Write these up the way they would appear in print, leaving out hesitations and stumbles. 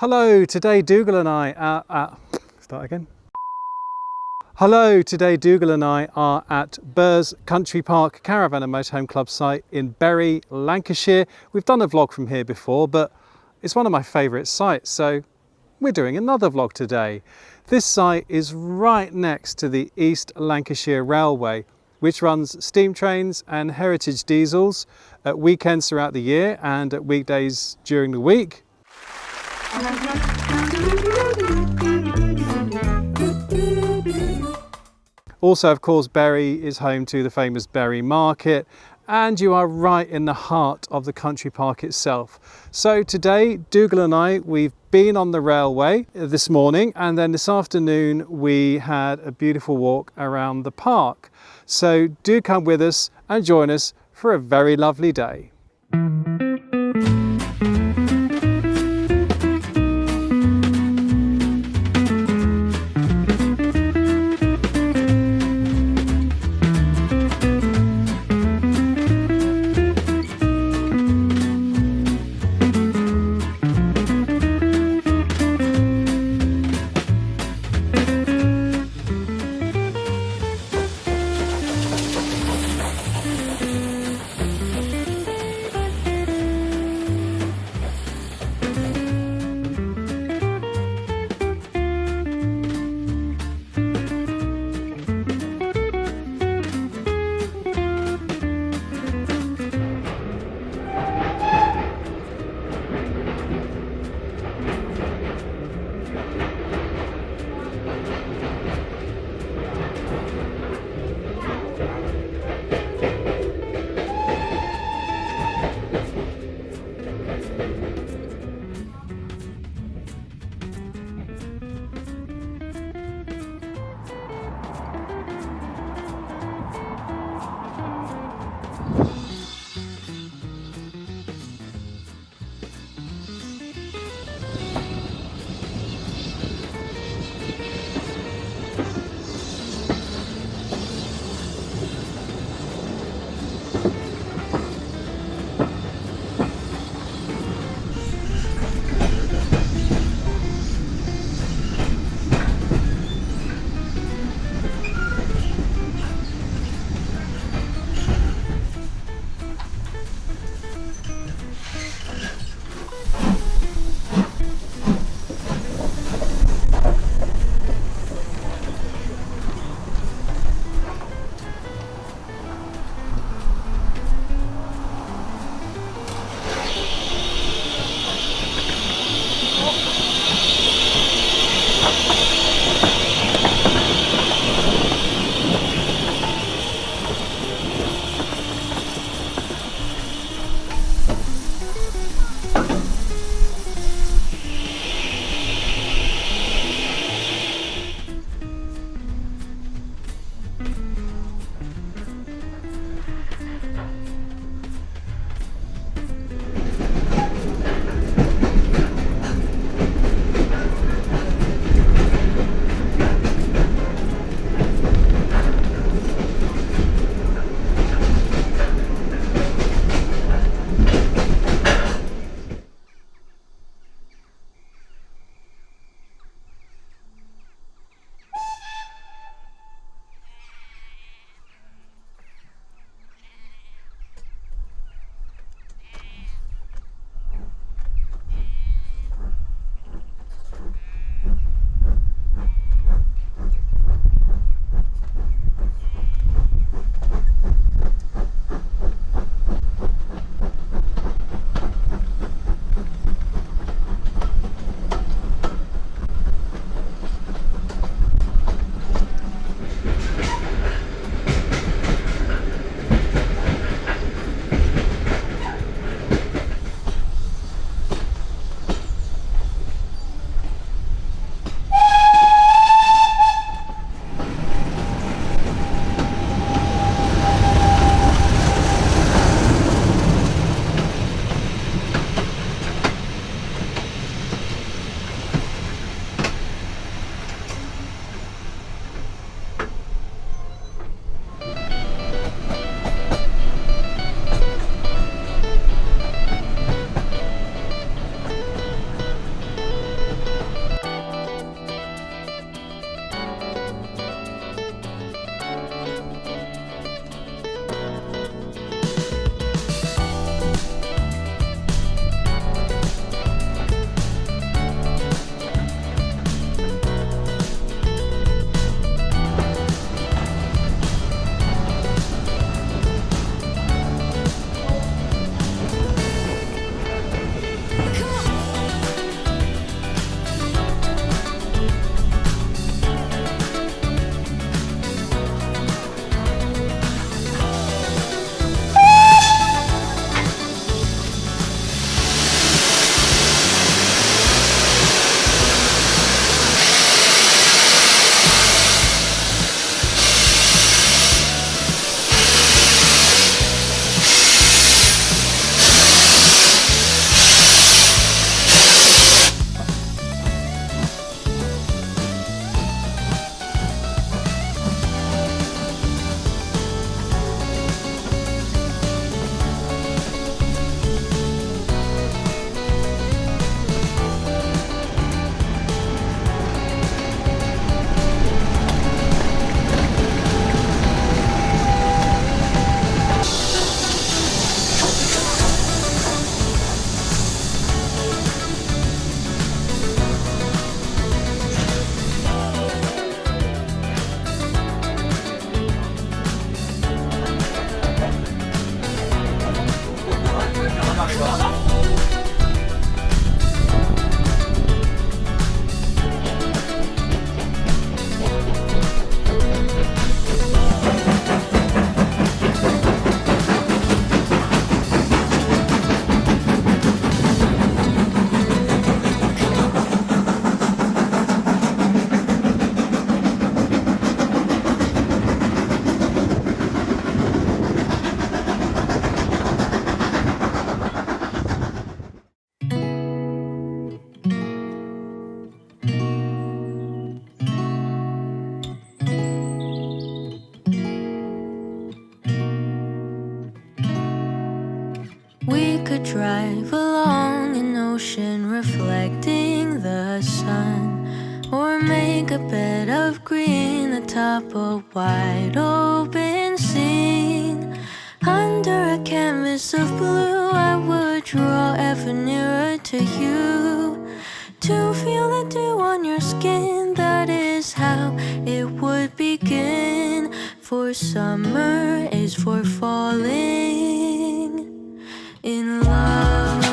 Hello, today Dougal and I are today Dougal and I are at Burrs Country Park Caravan and Motorhome Club site in Bury, Lancashire. We've done a vlog from here before, but it's one of my favourite sites, so we're doing another vlog today. This site is right next to the East Lancashire Railway, which runs steam trains and heritage diesels at weekends throughout the year and at weekdays during the week. Also, of course, Bury is home to the famous Bury Market, and you are right in the heart of the country park itself. So today, Dougal and I, we've been on the railway this morning, and then this afternoon we had a beautiful walk around the park. So do come with us and join us for a very lovely day. reflecting the sun, or make a bed of green atop a wide open scene. Under a canvas of blue, I would draw ever nearer to you, to feel the dew on your skin. That is how it would begin. For summer is for falling in love.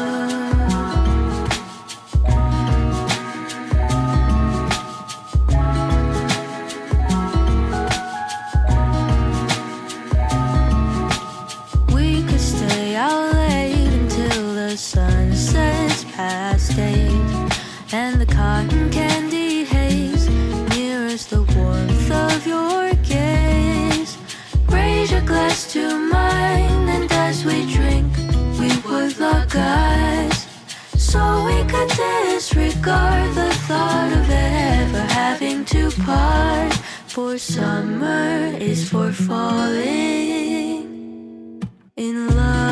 We could stay out late until the sun sets past 8, and the cotton candy haze mirrors the warmth of your gaze. Raise your glass to mine, and as we drink, we would lock eyes, so we could disregard the thought of ever having to part. For summer is for falling in love.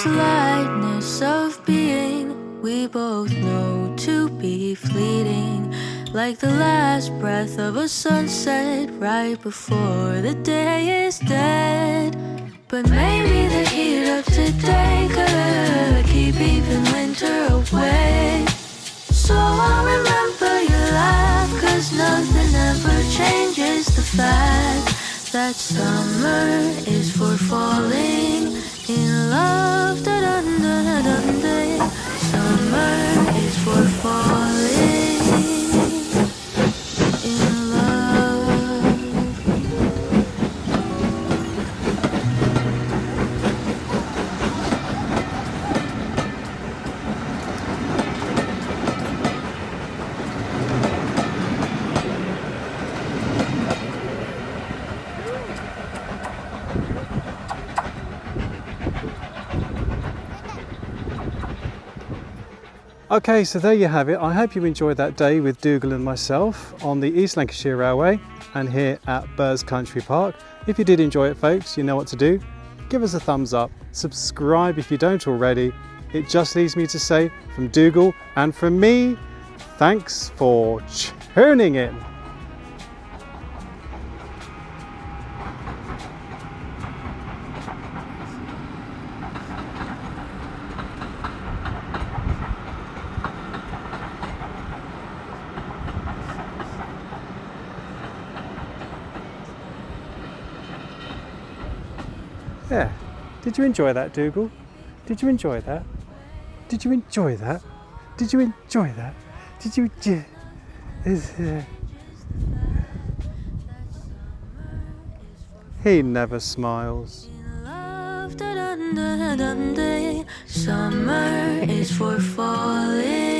Lightness of being, we both know to be fleeting, like the last breath of a sunset right before the day is dead. But maybe the heat of today could keep even winter away. So I'll remember your laugh, 'cause nothing ever changes the fact that summer is for falling in love. Da da da da da. Summer is for falling in love. Okay, so there you have it. I hope you enjoyed that day with Dougal and myself on the East Lancashire Railway and here at Burrs Country Park. If you did enjoy it, folks, you know what to do. Give us a thumbs up, subscribe if you don't already. It just leaves me to say, from Dougal and from me, thanks for tuning in. Yeah, did you enjoy that, Dougal? Did you enjoy that? Did you enjoy that? Did you enjoy that? Did you? He never smiles. Summer is for falling.